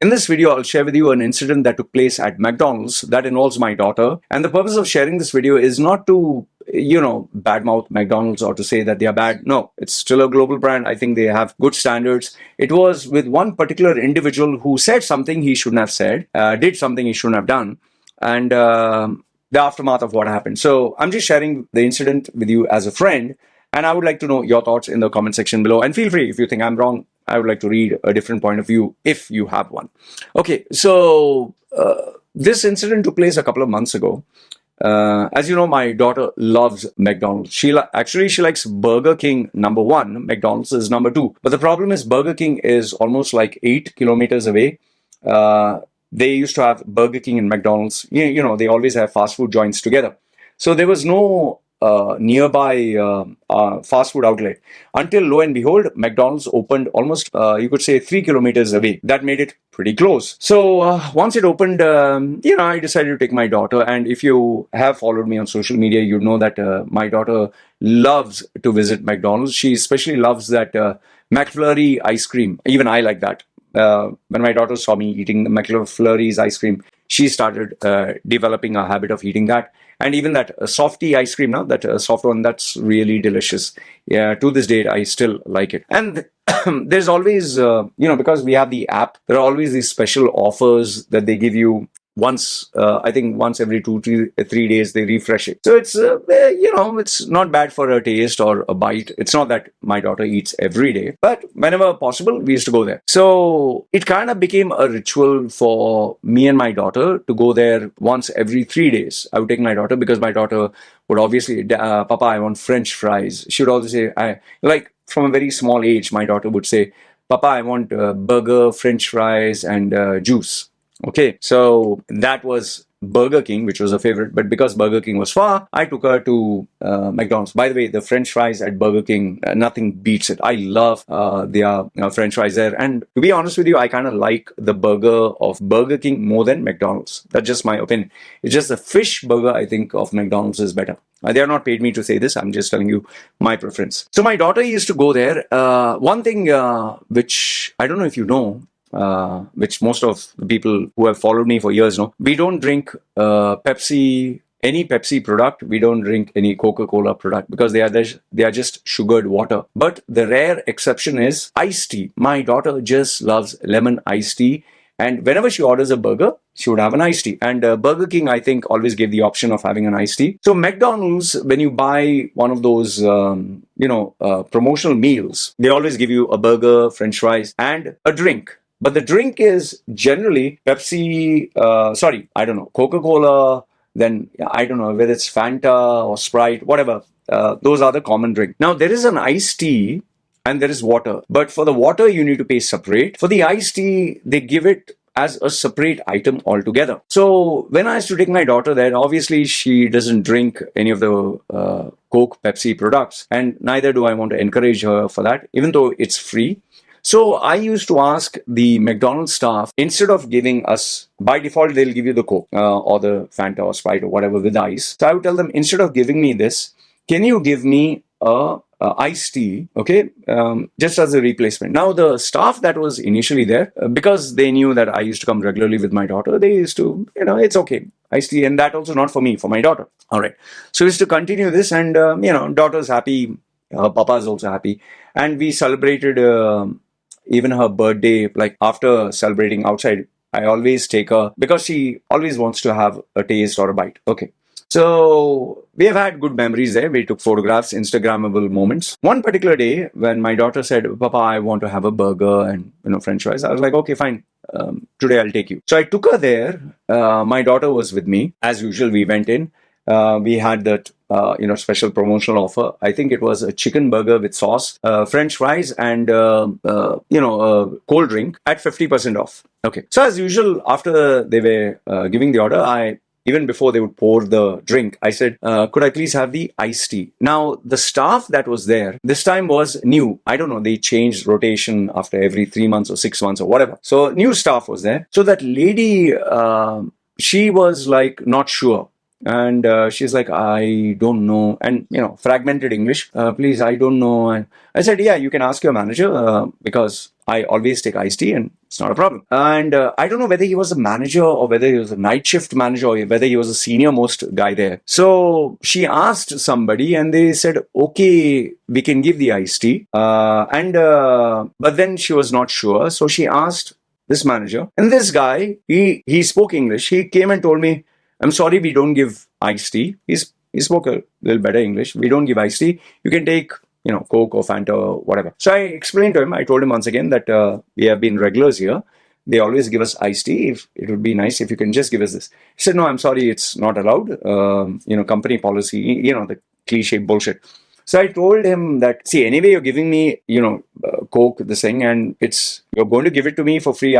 In this video, I'll share with you an incident that took place at McDonald's that involves my daughter. And the purpose of sharing this video is not to, badmouth McDonald's or to say that they are bad. No, it's still a global brand. I think they have good standards. It was with one particular individual who said something he shouldn't have said, did something he shouldn't have done, and the aftermath of what happened. So I'm just sharing the incident with you as a friend, and I would like to know your thoughts in the comment section below. And feel free, if you think I'm wrong, I would like to read a different point of view if you have one. Okay, so this incident took place a couple of months ago. As you know, my daughter loves McDonald's. She likes Burger King #1. McDonald's is #2. But the problem is Burger King is almost like 8 kilometers away. They used to have Burger King and McDonald's. They always have fast food joints together. So there was no nearby fast food outlet until, lo and behold, McDonald's opened almost, you could say, 3 kilometers away. That made it pretty close. So once it opened, I decided to take my daughter. And if you have followed me on social media, you know that my daughter loves to visit McDonald's. She especially loves that McFlurry ice cream. Even I like that. When my daughter saw me eating the McFlurry's ice cream, she started developing a habit of eating that. And even that softy ice cream, that soft one, that's really delicious. Yeah, to this date, I still like it. And there's always, because we have the app, there are always these special offers that they give you once, I think once every 2-3 days, they refresh it. So it's, it's not bad for a taste or a bite. It's not that my daughter eats every day, but whenever possible, we used to go there. So it kind of became a ritual for me and my daughter to go there once every 3 days. I would take my daughter because my daughter would obviously, Papa, I want French fries. She would always say, from a very small age, my daughter would say, Papa, I want burger, French fries, and juice. Okay, so that was Burger King, which was a favorite. But because Burger King was far, I took her to McDonald's. By the way, the French fries at Burger King, nothing beats it. I love their French fries there. And to be honest with you, I kind of like the burger of Burger King more than McDonald's. That's just my opinion. It's just the fish burger, I think, of McDonald's is better. They have not paid me to say this. I'm just telling you my preference. So my daughter used to go there. One thing which I don't know if you know, which most of the people who have followed me for years know, we don't drink Pepsi, any Pepsi product. We don't drink any Coca-Cola product because they are just sugared water. But the rare exception is iced tea. My daughter just loves lemon iced tea. And whenever she orders a burger, she would have an iced tea. And Burger King, I think, always gave the option of having an iced tea. So McDonald's, when you buy one of those, promotional meals, they always give you a burger, French fries, and a drink. But the drink is generally Pepsi, Coca-Cola, then I don't know whether it's Fanta or Sprite, whatever. Those are the common drink. Now, there is an iced tea and there is water. But for the water, you need to pay separate. For the iced tea, they give it as a separate item altogether. So when I used to take my daughter there, obviously she doesn't drink any of the Coke, Pepsi products. And neither do I want to encourage her for that, even though it's free. So I used to ask the McDonald's staff, instead of giving us, by default, they'll give you the Coke or the Fanta or Sprite or whatever with ice. So I would tell them, instead of giving me this, can you give me a iced tea, okay, just as a replacement. Now, the staff that was initially there, because they knew that I used to come regularly with my daughter, they used to, it's okay, iced tea, and that also not for me, for my daughter. All right. So we used to continue this, and, daughter's happy, papa's also happy. And we celebrated even her birthday, like after celebrating outside, I always take her because she always wants to have a taste or a bite. Okay. So we have had good memories there. We took photographs, Instagrammable moments. One particular day when my daughter said, Papa, I want to have a burger and, French fries. I was like, okay, fine. Today I'll take you. So I took her there. My daughter was with me. As usual, we went in. We had that, special promotional offer. I think it was a chicken burger with sauce, French fries, and, a cold drink at 50% off. Okay. So as usual, after they were giving the order, even before they would pour the drink, I said, could I please have the iced tea? Now, the staff that was there this time was new. I don't know, they changed rotation after every 3 months or 6 months or whatever. So new staff was there. So that lady, she was like not sure. And she's like, I don't know. And, fragmented English, please, I don't know. And I said, yeah, you can ask your manager because I always take iced tea and It's not a problem. And I don't know whether he was a manager or whether he was a night shift manager or whether he was a senior most guy there. So she asked somebody and they said, okay, we can give the iced tea. But then she was not sure. So she asked this manager, and this guy, he spoke English. He came and told me, I'm sorry, we don't give iced tea. He spoke a little better English. We don't give iced tea. You can take, Coke or Fanta or whatever. So I explained to him, I told him once again that we have been regulars here. They always give us iced tea. If it would be nice if you can just give us this. He said, no, I'm sorry, it's not allowed. Company policy, the cliche bullshit. So I told him that, see, anyway, you're giving me, Coke, this thing, and you're going to give it to me for free.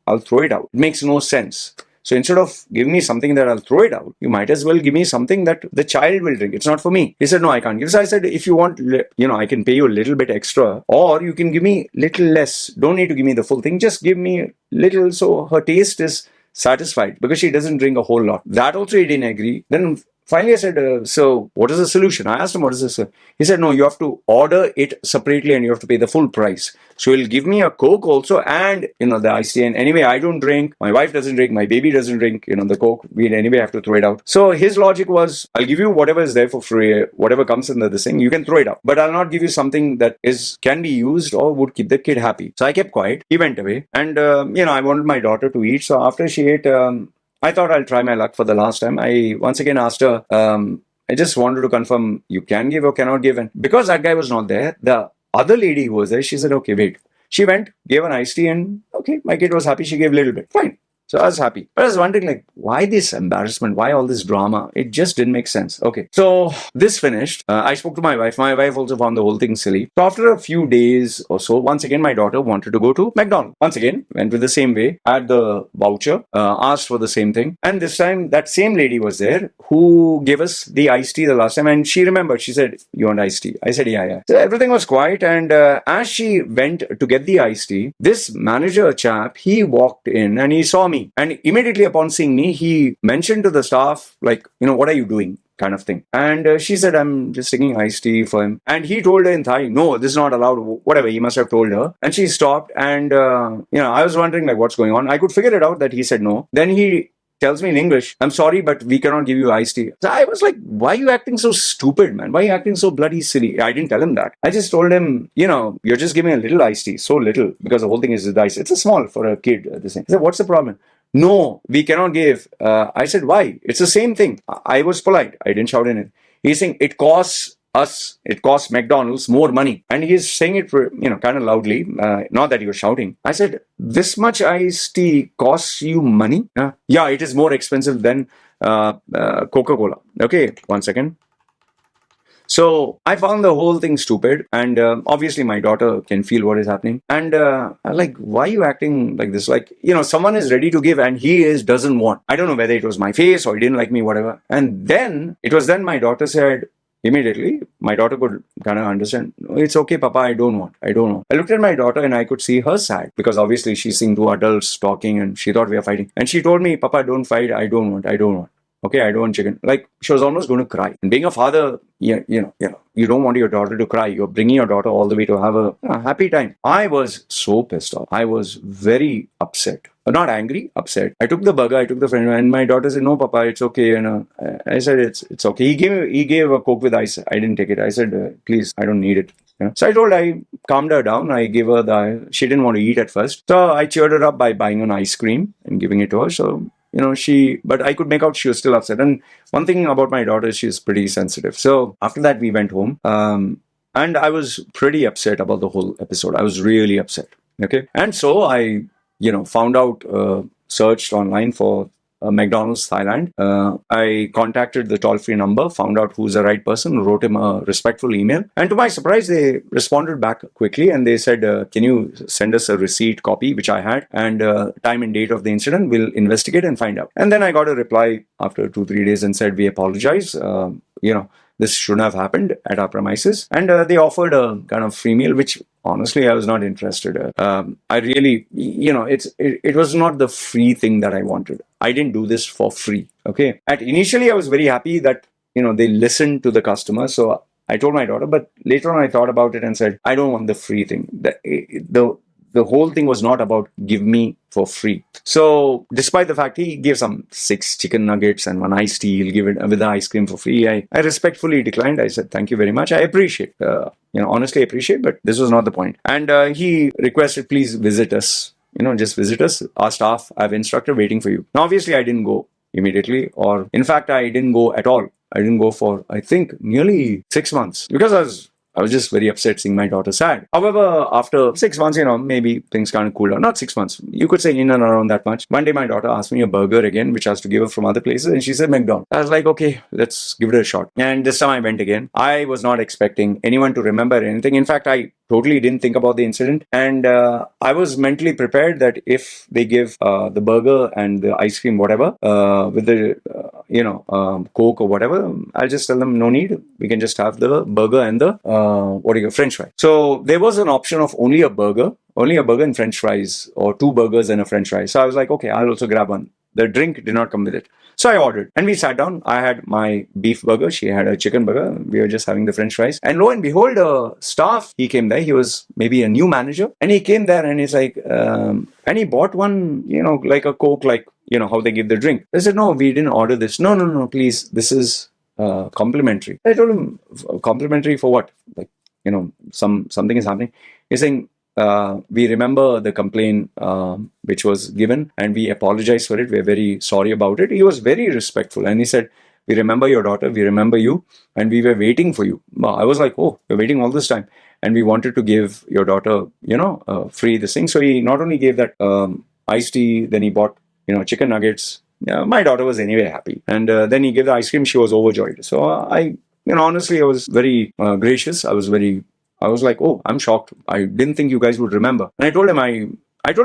I'll throw it out. It makes no sense. So instead of giving me something that I'll throw it out, you might as well give me something that the child will drink. It's not for me. He said, no, I can't give. So I said, if you want, I can pay you a little bit extra, or you can give me little less. Don't need to give me the full thing. Just give me little so her taste is satisfied, because she doesn't drink a whole lot. That also he didn't agree. Then finally I said, so what is the solution? I asked him, what is this? He said, no, you have to order it separately and you have to pay the full price. So he'll give me a Coke also and, the iced tea. And anyway, I don't drink. My wife doesn't drink. My baby doesn't drink, the Coke. We'd anyway have to throw it out. So his logic was, I'll give you whatever is there for free, whatever comes in this thing, you can throw it out. But I'll not give you something that can be used or would keep the kid happy. So I kept quiet. He went away. And, I wanted my daughter to eat. So after she ate, I thought I'll try my luck for the last time. I once again asked her, I just wanted to confirm you can give or cannot give. And because that guy was not there, the other lady who was there, she said, okay, wait. She went, gave an iced tea, and okay, my kid was happy. She gave a little bit. Fine. So I was happy. But I was wondering, why this embarrassment? Why all this drama? It just didn't make sense. Okay. So this finished. I spoke to my wife. My wife also found the whole thing silly. So after a few days or so, once again, my daughter wanted to go to McDonald's. Once again, went with the same way, had the voucher, asked for the same thing. And this time, that same lady was there who gave us the iced tea the last time. And she remembered. She said, you want iced tea? I said, yeah. So everything was quiet. And as she went to get the iced tea, this manager chap, he walked in and he saw me. And immediately upon seeing me, he mentioned to the staff, what are you doing? Kind of thing. And she said, I'm just taking iced tea for him. And he told her in Thai, no, this is not allowed. Whatever, he must have told her. And she stopped. And, I was wondering, what's going on? I could figure it out that he said no. Then he tells me in English, I'm sorry, but we cannot give you iced tea. So I was like, why are you acting so stupid, man? Why are you acting so bloody silly? I didn't tell him that. I just told him, you're just giving a little iced tea. So little, because the whole thing is ice. It's a small for a kid. This thing. He said, what's the problem? No, we cannot give. I said, why? It's the same thing. I was polite. I didn't shout in it. He's saying it costs McDonald's more money. And he's saying it, kind of loudly, not that he was shouting. I said, this much iced tea costs you money? Yeah, it is more expensive than Coca-Cola. Okay, 1 second. So I found the whole thing stupid, and obviously my daughter can feel what is happening. And I'm like, why are you acting like this? Someone is ready to give and doesn't want. I don't know whether it was my face or he didn't like me, whatever. And then it was my daughter said, immediately, my daughter could kind of understand. It's okay, Papa, I don't want. I looked at my daughter and I could see her sad because obviously she's seeing two adults talking and she thought we are fighting. And she told me, Papa, don't fight. I don't want. Okay, I don't want chicken. She was almost going to cry. And being a father, you don't want your daughter to cry. You're bringing your daughter all the way to have a happy time. I was so pissed off. I was very upset. Not angry, upset. I took the burger, I took the friend, and my daughter said, no, Papa, it's okay. And I said, it's okay. He gave a Coke with ice. I didn't take it. I said, please, I don't need it. So I calmed her down. I gave her she didn't want to eat at first. So I cheered her up by buying an ice cream and giving it to her. So, but I could make out she was still upset. And one thing about my daughter is she's pretty sensitive. So after that, we went home. And I was pretty upset about the whole episode. I was really upset. Okay. And so I, found out, searched online for McDonald's Thailand. I contacted the toll-free number, found out who's the right person, wrote him a respectful email. And to my surprise, they responded back quickly and they said, can you send us a receipt copy, which I had, and time and date of the incident, we'll investigate and find out. And then I got a reply after 2-3 days and said, we apologize. This shouldn't have happened at our premises. And they offered a kind of free meal, which honestly, I was not interested. I really, it was not the free thing that I wanted. I didn't do this for free. Okay. Initially, I was very happy that, they listened to the customer. So I told my daughter, but later on I thought about it and said, I don't want the free thing. The the whole thing was not about give me for free. So despite the fact he gave some 6 chicken nuggets and 1 iced tea, he'll give it with the ice cream for free. I respectfully declined. I said, thank you very much. I appreciate, honestly appreciate, but this was not the point. And he requested, please visit us. Just visit us. Our staff, I have instructor waiting for you. Now, obviously, I didn't go immediately, or in fact, I didn't go at all. I didn't go for, I think, nearly 6 months because I was just very upset seeing my daughter sad. However, after 6 months, maybe things kind of cooled down. Not 6 months. You could say in and around that much. One day, my daughter asked me a burger again, which I was to give her from other places. And she said McDonald's. I was like, okay, let's give it a shot. And this time I went again. I was not expecting anyone to remember anything. In fact, I totally didn't think about the incident. And I was mentally prepared that if they give the burger and the ice cream, whatever, with the, Coke or whatever, I'll just tell them no need. We can just have the burger and the, French fry. So there was an option of only a burger and French fries, or 2 burgers and a French fry. So I was like, okay, I'll also grab one. The drink did not come with it. So I ordered and we sat down. I had my beef burger. She had a chicken burger. We were just having the French fries. And lo and behold, staff, he came there. He was maybe a new manager. And he came there and he's like, and he bought one, like a Coke, like, how they give the drink. I said, no, we didn't order this. No, please. This is complimentary. I told him, complimentary for what? Like, something is happening. He's saying, we remember the complaint which was given and we apologize for it. We're very sorry about it. He was very respectful and he said, we remember your daughter, we remember you, and we were waiting for you. I was like, oh, we're waiting all this time. And we wanted to give your daughter, free this thing. So he not only gave that iced tea, then he bought, chicken nuggets. My daughter was anyway happy. And then he gave the ice cream. She was overjoyed. So honestly, I was very gracious. I was like, oh, I'm shocked. I didn't think you guys would remember. And I told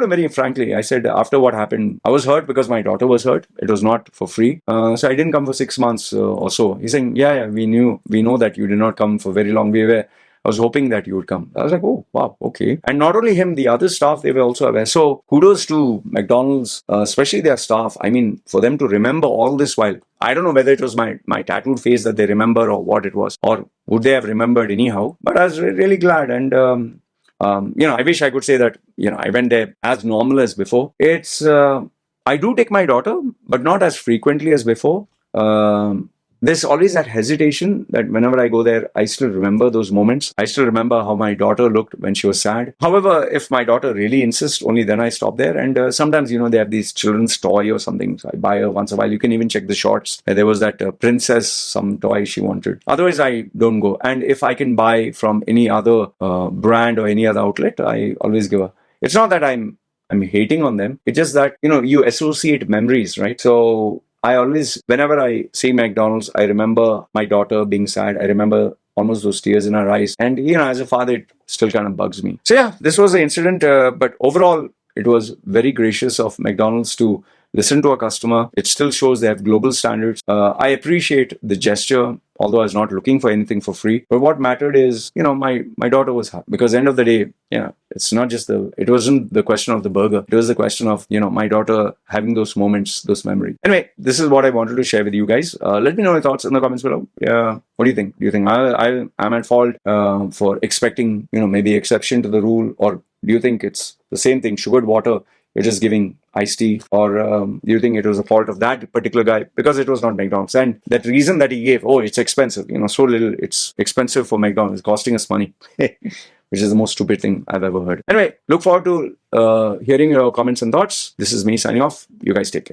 him very frankly, I said, after what happened, I was hurt because my daughter was hurt. It was not for free. So I didn't come for 6 months or so. He's saying, yeah, we know that you did not come for very long. I was hoping that you would come. I was like, oh, wow, okay. And not only him, the other staff, they were also aware. So kudos to McDonald's, especially their staff. I mean, for them to remember all this while, I don't know whether it was my tattooed face that they remember or what it was, or would they have remembered anyhow. But I was really glad. And, I wish I could say that, I went there as normal as before. I do take my daughter, but not as frequently as before. There's always that hesitation that whenever I go there, I still remember those moments. I still remember how my daughter looked when she was sad. However, if my daughter really insists, only then I stop there. And sometimes, they have these children's toy or something. So I buy her once in a while. You can even check the shorts. There was that princess, some toy she wanted. Otherwise, I don't go. And if I can buy from any other brand or any other outlet, I always give her. It's not that I'm hating on them. It's just that, you associate memories, right? So I always, whenever I see McDonald's, I remember my daughter being sad. I remember almost those tears in her eyes. And, as a father, it still kind of bugs me. So yeah, this was the incident. But overall, it was very gracious of McDonald's to listen to a customer. It still shows they have global standards. I appreciate the gesture, although I was not looking for anything for free. But what mattered is, my daughter was happy. Because at the end of the day, it's not just it wasn't the question of the burger. It was the question of, my daughter having those moments, those memories. Anyway, this is what I wanted to share with you guys. Let me know your thoughts in the comments below. What do you think? Do you think I'm at fault for expecting, maybe exception to the rule? Or do you think it's the same thing, sugared water? You're just giving iced tea, or do you think it was a fault of that particular guy because it was not McDonald's? And that reason that he gave, oh, it's expensive, so little, it's expensive for McDonald's, it's costing us money, which is the most stupid thing I've ever heard. Anyway, look forward to hearing your comments and thoughts. This is me signing off. You guys take care.